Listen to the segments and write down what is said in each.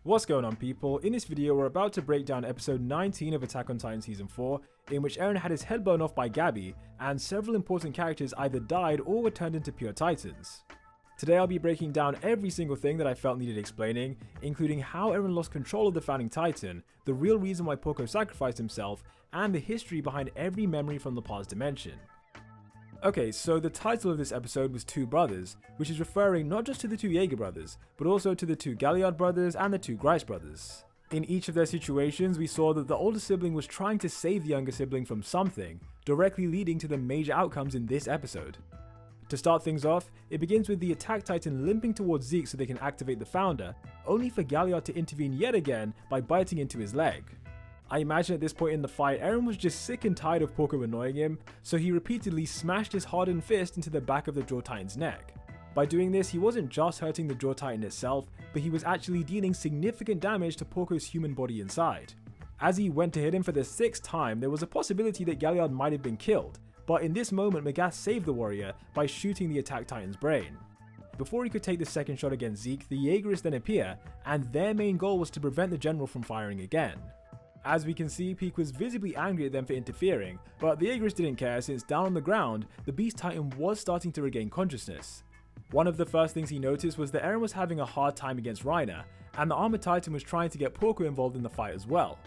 What's going on, people? In this video we're about to break down episode 19 of Attack on Titan season 4, in which Eren had his head blown off by Gabi, and several important characters either died or were turned into pure titans. Today I'll be breaking down every single thing that I felt needed explaining, including how Eren lost control of the founding titan, the real reason why Porco sacrificed himself, and the history behind every memory from the past dimension. Okay, so the title of this episode was Two Brothers, which is referring not just to the two Yeager brothers, but also to the two Galliard brothers and the two Grice brothers. In each of their situations, we saw that the older sibling was trying to save the younger sibling from something, directly leading to the major outcomes in this episode. To start things off, it begins with the attack titan limping towards Zeke so they can activate the founder, only for Galliard to intervene yet again by biting into his leg. I imagine at this point in the fight, Eren was just sick and tired of Porco annoying him, so he repeatedly smashed his hardened fist into the back of the Jaw Titan's neck. By doing this, he wasn't just hurting the Jaw Titan itself, but he was actually dealing significant damage to Porco's human body inside. As he went to hit him for the 6th time, there was a possibility that Galliard might have been killed, but in this moment Magath saved the warrior by shooting the attack titan's brain. Before he could take the second shot against Zeke, the Yeagerists then appear, and their main goal was to prevent the general from firing again. As we can see, Peak was visibly angry at them for interfering, but the Yeagerists didn't care since down on the ground, the Beast Titan was starting to regain consciousness. One of the first things he noticed was that Eren was having a hard time against Reiner, and the Armored Titan was trying to get Porco involved in the fight as well.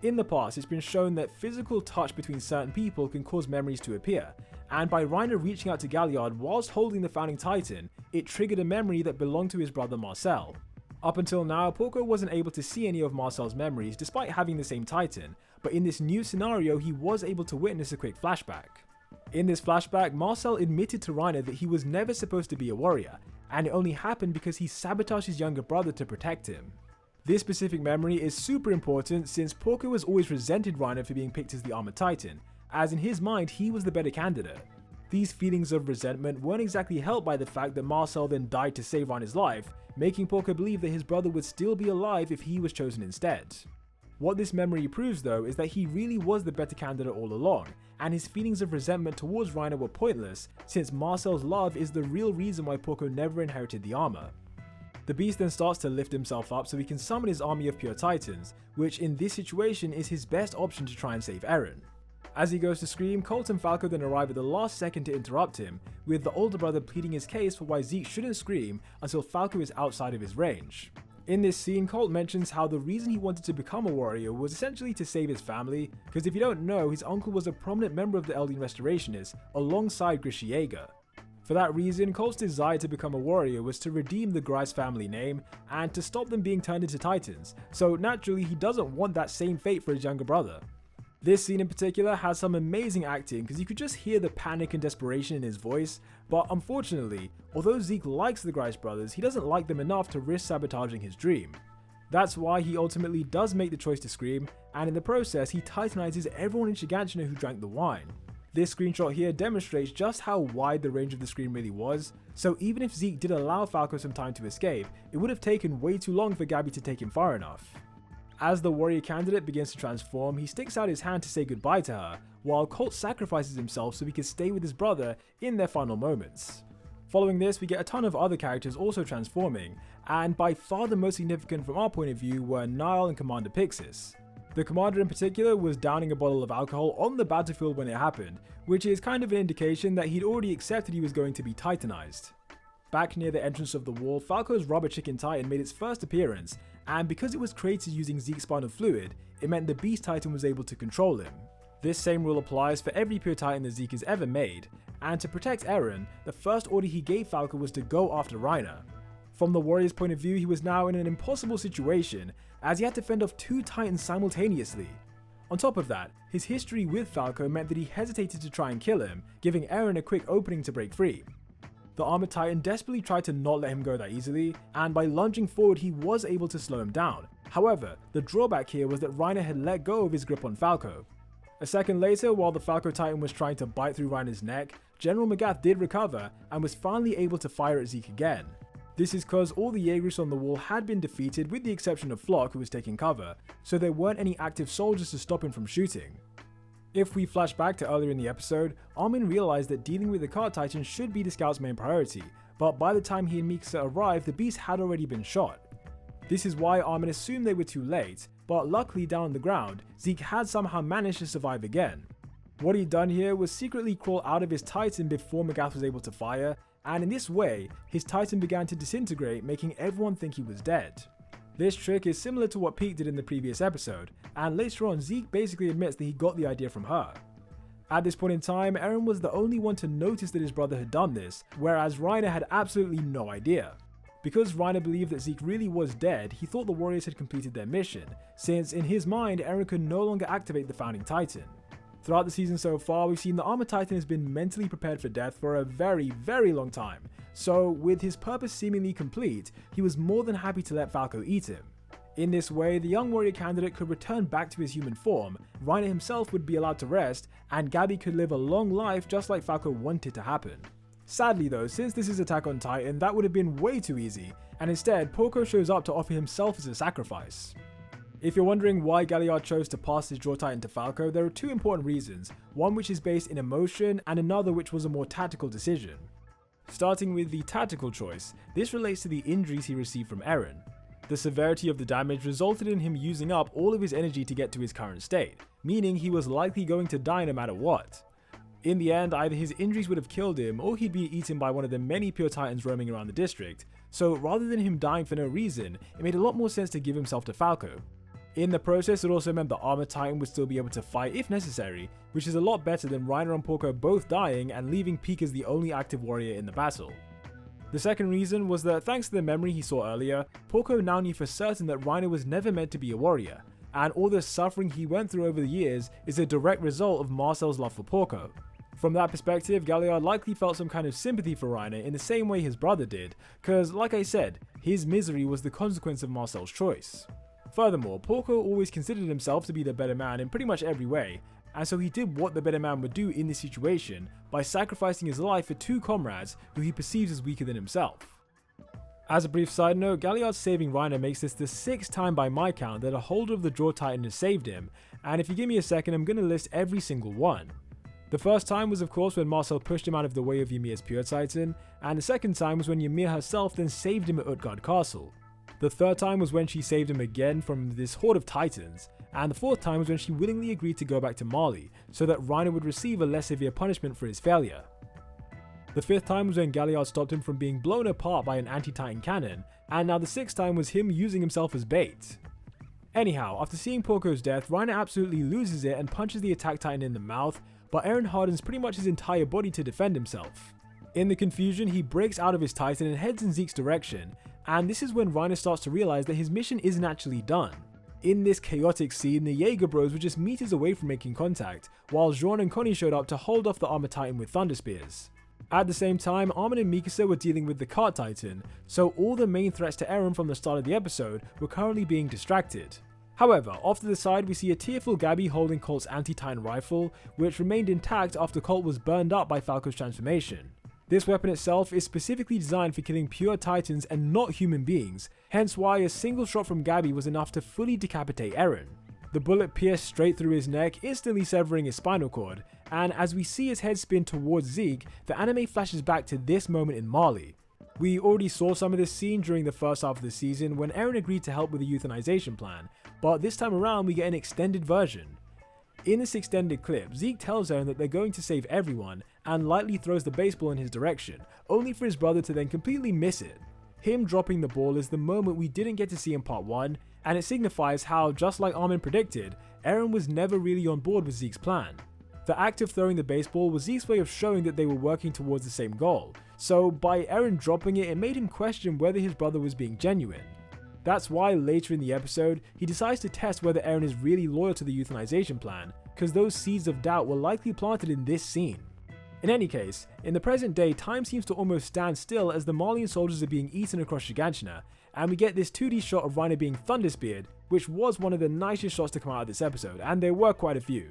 In the past, it's been shown that physical touch between certain people can cause memories to appear, and by Reiner reaching out to Galliard whilst holding the founding titan, it triggered a memory that belonged to his brother Marcel. Up until now, Porco wasn't able to see any of Marcel's memories despite having the same titan, but in this new scenario he was able to witness a quick flashback. In this flashback, Marcel admitted to Reiner that he was never supposed to be a warrior, and it only happened because he sabotaged his younger brother to protect him. This specific memory is super important since Porco has always resented Reiner for being picked as the Armored Titan, as in his mind he was the better candidate. These feelings of resentment weren't exactly helped by the fact that Marcel then died to save Reiner's life, making Porco believe that his brother would still be alive if he was chosen instead. What this memory proves though is that he really was the better candidate all along, and his feelings of resentment towards Reiner were pointless since Marcel's love is the real reason why Porco never inherited the armor. The beast then starts to lift himself up so he can summon his army of pure titans, which in this situation is his best option to try and save Eren. As he goes to scream, Colt and Falco then arrive at the last second to interrupt him, with the older brother pleading his case for why Zeke shouldn't scream until Falco is outside of his range. In this scene, Colt mentions how the reason he wanted to become a warrior was essentially to save his family, because if you don't know, his uncle was a prominent member of the Eldian Restorationists alongside Grice Yeager. For that reason, Colt's desire to become a warrior was to redeem the Grice family name and to stop them being turned into titans, so naturally he doesn't want that same fate for his younger brother. This scene in particular has some amazing acting because you could just hear the panic and desperation in his voice, but unfortunately, although Zeke likes the Grice brothers, he doesn't like them enough to risk sabotaging his dream. That's why he ultimately does make the choice to scream, and in the process he titanizes everyone in Shiganshina who drank the wine. This screenshot here demonstrates just how wide the range of the screen really was, so even if Zeke did allow Falco some time to escape, it would have taken way too long for Gabi to take him far enough. As the warrior candidate begins to transform, he sticks out his hand to say goodbye to her, while Colt sacrifices himself so he can stay with his brother in their final moments. Following this, we get a ton of other characters also transforming, and by far the most significant from our point of view were Nile and Commander Pixis. The commander in particular was downing a bottle of alcohol on the battlefield when it happened, which is kind of an indication that he'd already accepted he was going to be titanized. Back near the entrance of the wall, Falco's rubber chicken titan made its first appearance, and because it was created using Zeke's spinal fluid, it meant the beast titan was able to control him. This same rule applies for every pure titan that Zeke has ever made, and to protect Eren, the first order he gave Falco was to go after Reiner. From the warrior's point of view, he was now in an impossible situation, as he had to fend off two titans simultaneously. On top of that, his history with Falco meant that he hesitated to try and kill him, giving Eren a quick opening to break free. The Armored Titan desperately tried to not let him go that easily, and by lunging forward he was able to slow him down. However, the drawback here was that Reiner had let go of his grip on Falco. A second later, while the Falco Titan was trying to bite through Reiner's neck, General Magath did recover and was finally able to fire at Zeke again. This is because all the Yeagerists on the wall had been defeated with the exception of Flock, who was taking cover, so there weren't any active soldiers to stop him from shooting. If we flash back to earlier in the episode, Armin realized that dealing with the Cart Titan should be the scout's main priority, but by the time he and Mikasa arrived, the beast had already been shot. This is why Armin assumed they were too late, but luckily down on the ground, Zeke had somehow managed to survive again. What he'd done here was secretly crawl out of his Titan before Magath was able to fire, and in this way, his Titan began to disintegrate, making everyone think he was dead. This trick is similar to what Pete did in the previous episode, and later on Zeke basically admits that he got the idea from her. At this point in time, Eren was the only one to notice that his brother had done this, whereas Reiner had absolutely no idea. Because Reiner believed that Zeke really was dead, he thought the warriors had completed their mission, since in his mind Eren could no longer activate the founding Titan. Throughout the season so far, we've seen the Armored Titan has been mentally prepared for death for a very, very long time, so with his purpose seemingly complete, he was more than happy to let Falco eat him. In this way, the young warrior candidate could return back to his human form, Reiner himself would be allowed to rest, and Gabi could live a long life just like Falco wanted to happen. Sadly though, since this is Attack on Titan, that would have been way too easy, and instead Porco shows up to offer himself as a sacrifice. If you're wondering why Galliard chose to pass his Jaw Titan to Falco, there are two important reasons, one which is based in emotion and another which was a more tactical decision. Starting with the tactical choice, this relates to the injuries he received from Eren. The severity of the damage resulted in him using up all of his energy to get to his current state, meaning he was likely going to die no matter what. In the end, either his injuries would have killed him or he'd be eaten by one of the many pure titans roaming around the district, so rather than him dying for no reason, it made a lot more sense to give himself to Falco. In the process, it also meant the Armored Titan would still be able to fight if necessary, which is a lot better than Reiner and Porco both dying and leaving Pieck as the only active warrior in the battle. The second reason was that thanks to the memory he saw earlier, Porco now knew for certain that Reiner was never meant to be a warrior, and all the suffering he went through over the years is a direct result of Marcel's love for Porco. From that perspective, Galliard likely felt some kind of sympathy for Reiner in the same way his brother did, cause like I said, his misery was the consequence of Marcel's choice. Furthermore, Porco always considered himself to be the better man in pretty much every way, and so he did what the better man would do in this situation by sacrificing his life for two comrades who he perceives as weaker than himself. As a brief side note, Galliard saving Reiner makes this the 6th time by my count that a holder of the Jaw Titan has saved him, and if you give me a second I'm going to list every single one. The first time was of course when Marcel pushed him out of the way of Ymir's Pure Titan, and the second time was when Ymir herself then saved him at Utgard Castle. The third time was when she saved him again from this horde of titans, and the fourth time was when she willingly agreed to go back to Mali, so that Reiner would receive a less severe punishment for his failure. The fifth time was when Galliard stopped him from being blown apart by an anti-Titan cannon, and now the sixth time was him using himself as bait. Anyhow, after seeing Porco's death, Reiner absolutely loses it and punches the attack Titan in the mouth, but Eren hardens pretty much his entire body to defend himself. In the confusion, he breaks out of his Titan and heads in Zeke's direction, and this is when Reiner starts to realize that his mission isn't actually done. In this chaotic scene, the Yeager bros were just meters away from making contact, while Jean and Connie showed up to hold off the Armored Titan with Thunder Spears. At the same time, Armin and Mikasa were dealing with the Cart Titan, so all the main threats to Eren from the start of the episode were currently being distracted. However, off to the side we see a tearful Gabi holding Colt's anti-Titan rifle, which remained intact after Colt was burned up by Falco's transformation. This weapon itself is specifically designed for killing pure titans and not human beings, hence why a single shot from Gabi was enough to fully decapitate Eren. The bullet pierced straight through his neck, instantly severing his spinal cord, and as we see his head spin towards Zeke, the anime flashes back to this moment in Mali. We already saw some of this scene during the first half of the season when Eren agreed to help with the euthanization plan, but this time around we get an extended version. In this extended clip, Zeke tells Eren that they're going to save everyone, and lightly throws the baseball in his direction, only for his brother to then completely miss it. Him dropping the ball is the moment we didn't get to see in part 1, and it signifies how, just like Armin predicted, Eren was never really on board with Zeke's plan. The act of throwing the baseball was Zeke's way of showing that they were working towards the same goal, so by Eren dropping it, it made him question whether his brother was being genuine. That's why later in the episode, he decides to test whether Eren is really loyal to the euthanization plan, because those seeds of doubt were likely planted in this scene. In any case, in the present day, time seems to almost stand still as the Malian soldiers are being eaten across Shiganshina, and we get this 2D shot of Reiner being Thunder Speared, which was one of the nicest shots to come out of this episode, and there were quite a few.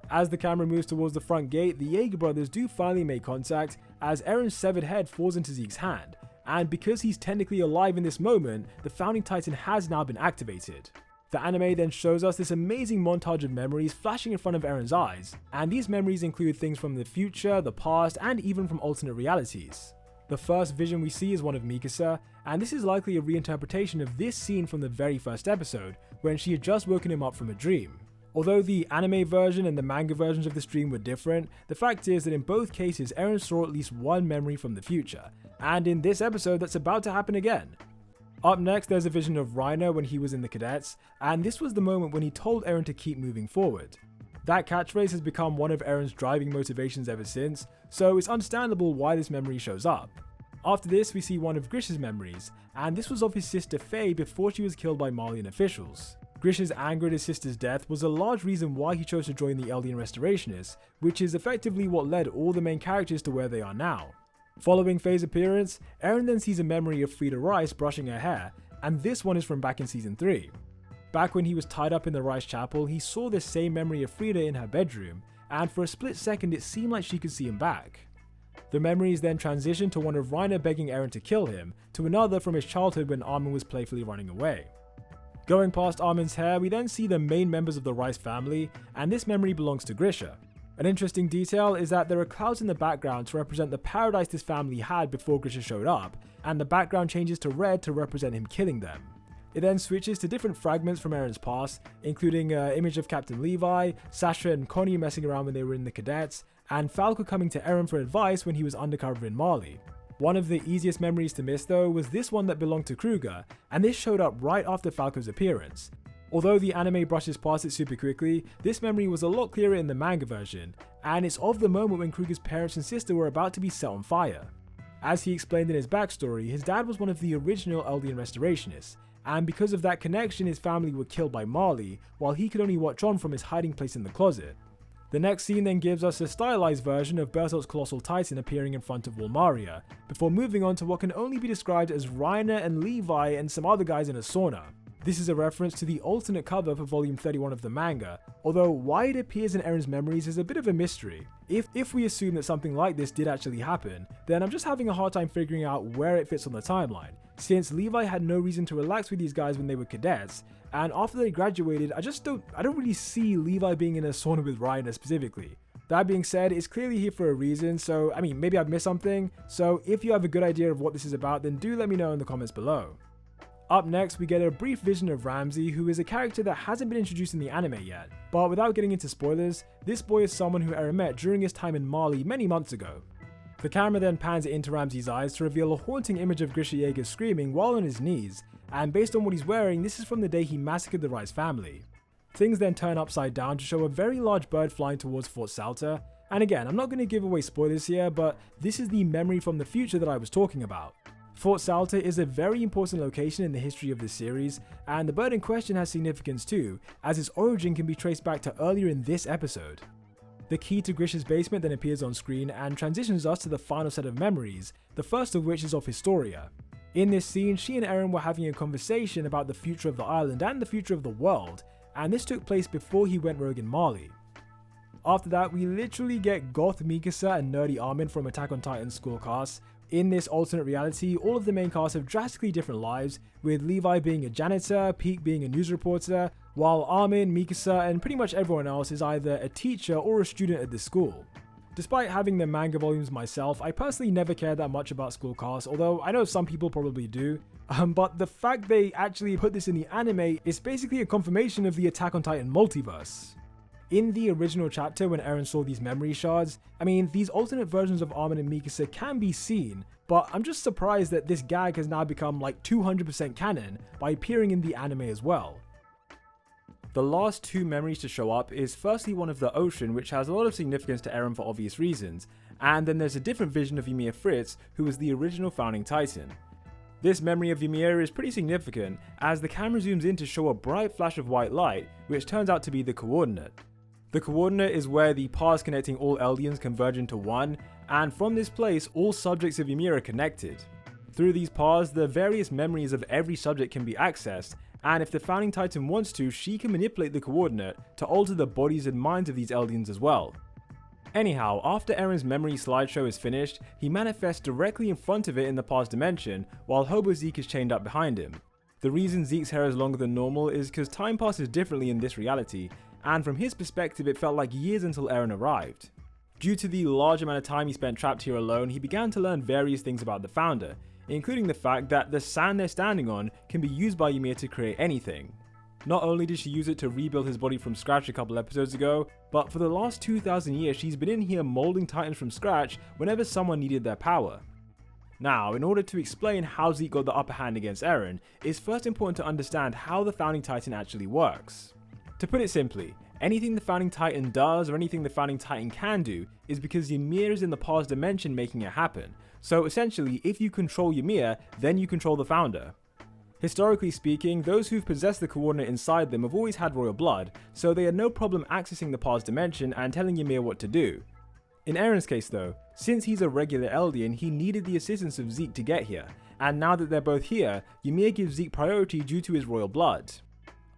As the camera moves towards the front gate, the Yeager brothers do finally make contact, as Eren's severed head falls into Zeke's hand, and because he's technically alive in this moment, the Founding Titan has now been activated. The anime then shows us this amazing montage of memories flashing in front of Eren's eyes, and these memories include things from the future, the past, and even from alternate realities. The first vision we see is one of Mikasa, and this is likely a reinterpretation of this scene from the very first episode, when she had just woken him up from a dream. Although the anime version and the manga versions of this dream were different, the fact is that in both cases Eren saw at least one memory from the future, and in this episode that's about to happen again. Up next, there's a vision of Reiner when he was in the cadets, and this was the moment when he told Eren to keep moving forward. That catchphrase has become one of Eren's driving motivations ever since, so it's understandable why this memory shows up. After this, we see one of Grice's memories, and this was of his sister Faye before she was killed by Malian officials. Grice's anger at his sister's death was a large reason why he chose to join the Eldian Restorationists, which is effectively what led all the main characters to where they are now. Following Faye's appearance, Eren then sees a memory of Frida Rice brushing her hair, and this one is from back in Season 3. Back when he was tied up in the Rice Chapel, he saw this same memory of Frida in her bedroom, and for a split second it seemed like she could see him back. The memories then transitioned to one of Reiner begging Eren to kill him, to another from his childhood when Armin was playfully running away. Going past Armin's hair, we then see the main members of the Rice family, and this memory belongs to Grisha. An interesting detail is that there are clouds in the background to represent the paradise this family had before Grisha showed up, and the background changes to red to represent him killing them. It then switches to different fragments from Eren's past, including an image of Captain Levi, Sasha and Connie messing around when they were in the cadets, and Falco coming to Eren for advice when he was undercover in Mali. One of the easiest memories to miss though was this one that belonged to Kruger, and this showed up right after Falco's appearance. Although the anime brushes past it super quickly, this memory was a lot clearer in the manga version, and it's of the moment when Kruger's parents and sister were about to be set on fire. As he explained in his backstory, his dad was one of the original Eldian Restorationists, and because of that connection his family were killed by Mali, while he could only watch on from his hiding place in the closet. The next scene then gives us a stylized version of Bertolt's Colossal Titan appearing in front of Walmaria, before moving on to what can only be described as Reiner and Levi and some other guys in a sauna. This is a reference to the alternate cover for volume 31 of the manga, although why it appears in Eren's memories is a bit of a mystery. If we assume that something like this did actually happen, then I'm just having a hard time figuring out where it fits on the timeline, since Levi had no reason to relax with these guys when they were cadets, and after they graduated, I don't really see Levi being in a sauna with Reiner specifically. That being said, it's clearly here for a reason, so maybe I've missed something, so if you have a good idea of what this is about, then do let me know in the comments below. Up next, we get a brief vision of Ramsey, who is a character that hasn't been introduced in the anime yet, but without getting into spoilers, this boy is someone who Eren met during his time in Mali many months ago. The camera then pans into Ramsey's eyes to reveal a haunting image of Grisha Yeager screaming while on his knees, and based on what he's wearing, this is from the day he massacred the Rice family. Things then turn upside down to show a very large bird flying towards Fort Salta, and again, I'm not going to give away spoilers here, but this is the memory from the future that I was talking about. Fort Salta is a very important location in the history of this series, and the bird in question has significance too, as its origin can be traced back to earlier in this episode. The key to Grisha's basement then appears on screen and transitions us to the final set of memories, the first of which is of Historia. In this scene, she and Eren were having a conversation about the future of the island and the future of the world, and this took place before he went rogue in Mali. After that, we literally get goth Mikasa and nerdy Armin from Attack on Titan's school cast. In this alternate reality, all of the main cast have drastically different lives, with Levi being a janitor, Peak being a news reporter, while Armin, Mikasa, and pretty much everyone else is either a teacher or a student at this school. Despite having the manga volumes myself, I personally never cared that much about school casts, although I know some people probably do. But the fact they actually put this in the anime is basically a confirmation of the Attack on Titan multiverse. In the original chapter when Eren saw these memory shards, these alternate versions of Armin and Mikasa can be seen, but I'm just surprised that this gag has now become like 200% canon by appearing in the anime as well. The last two memories to show up is firstly one of the ocean, which has a lot of significance to Eren for obvious reasons, and then there's a different vision of YMIR Fritz, who was the original founding Titan. This memory of YMIR is pretty significant, as the camera zooms in to show a bright flash of white light, which turns out to be the coordinate. The coordinate is where the paths connecting all Eldians converge into one, and from this place all subjects of YMIR are connected. Through these paths, the various memories of every subject can be accessed, and if the founding Titan wants to, she can manipulate the coordinate to alter the bodies and minds of these Eldians as well. Anyhow, after Eren's memory slideshow is finished, he manifests directly in front of it in the past dimension, while Hobo Zeke is chained up behind him. The reason Zeke's hair is longer than normal is because time passes differently in this reality, and from his perspective it felt like years until Eren arrived. Due to the large amount of time he spent trapped here alone, he began to learn various things about the Founder, including the fact that the sand they're standing on can be used by YMIR to create anything. Not only did she use it to rebuild his body from scratch a couple episodes ago, but for the last 2,000 years she's been in here molding Titans from scratch whenever someone needed their power. Now, in order to explain how Zeke got the upper hand against Eren, it's first important to understand how the Founding Titan actually works. To put it simply, anything the Founding Titan does or anything the Founding Titan can do is because YMIR is in the past dimension making it happen. So essentially, if you control YMIR, then you control the Founder. Historically speaking, those who've possessed the coordinate inside them have always had royal blood, so they had no problem accessing the past dimension and telling YMIR what to do. In Eren's case though, since he's a regular Eldian, he needed the assistance of Zeke to get here, and now that they're both here, YMIR gives Zeke priority due to his royal blood.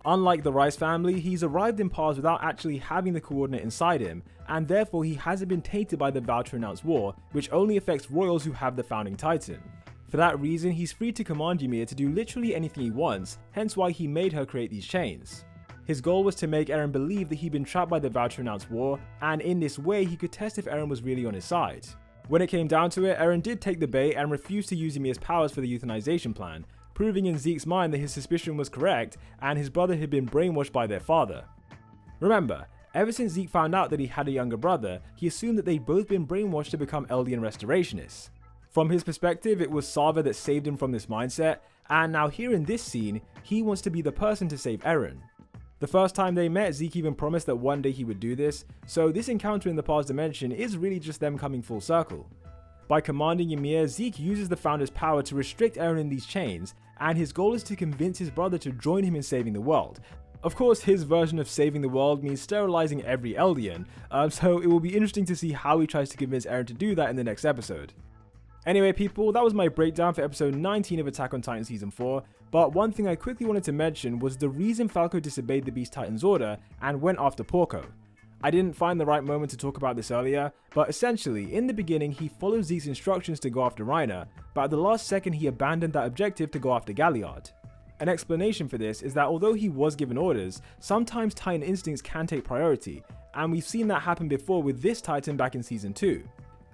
Unlike the Rice family, he's arrived in Pars without actually having the coordinate inside him, and therefore he hasn't been tainted by the vow to renounce war, which only affects royals who have the Founding Titan. For that reason, he's free to command YMIR to do literally anything he wants, hence why he made her create these chains. His goal was to make Eren believe that he'd been trapped by the vow to renounce war, and in this way he could test if Eren was really on his side. When it came down to it, Eren did take the bait and refused to use YMIR's powers for the euthanization plan, proving in Zeke's mind that his suspicion was correct and his brother had been brainwashed by their father. Remember, ever since Zeke found out that he had a younger brother, he assumed that they'd both been brainwashed to become Eldian restorationists. From his perspective, it was Sava that saved him from this mindset, and now here in this scene, he wants to be the person to save Eren. The first time they met, Zeke even promised that one day he would do this, so this encounter in the past dimension is really just them coming full circle. By commanding YMIR, Zeke uses the Founder's power to restrict Eren in these chains, and his goal is to convince his brother to join him in saving the world. Of course, his version of saving the world means sterilizing every Eldian, so it will be interesting to see how he tries to convince Eren to do that in the next episode. Anyway people, that was my breakdown for episode 19 of Attack on Titan Season 4, but one thing I quickly wanted to mention was the reason Falco disobeyed the Beast Titan's order and went after Porco. I didn't find the right moment to talk about this earlier, but essentially, in the beginning he followed Zeke's instructions to go after Reiner, but at the last second he abandoned that objective to go after Galliard. An explanation for this is that although he was given orders, sometimes Titan instincts can take priority, and we've seen that happen before with this Titan back in Season 2.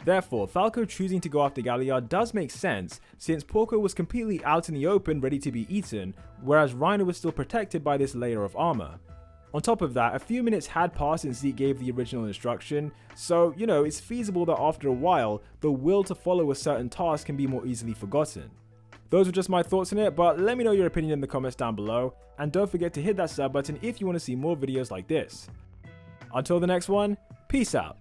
Therefore, Falco choosing to go after Galliard does make sense, since Porco was completely out in the open ready to be eaten, whereas Reiner was still protected by this layer of armor. On top of that, a few minutes had passed since Zeke gave the original instruction, so it's feasible that after a while, the will to follow a certain task can be more easily forgotten. Those were just my thoughts on it, but let me know your opinion in the comments down below, and don't forget to hit that sub button if you want to see more videos like this. Until the next one, peace out.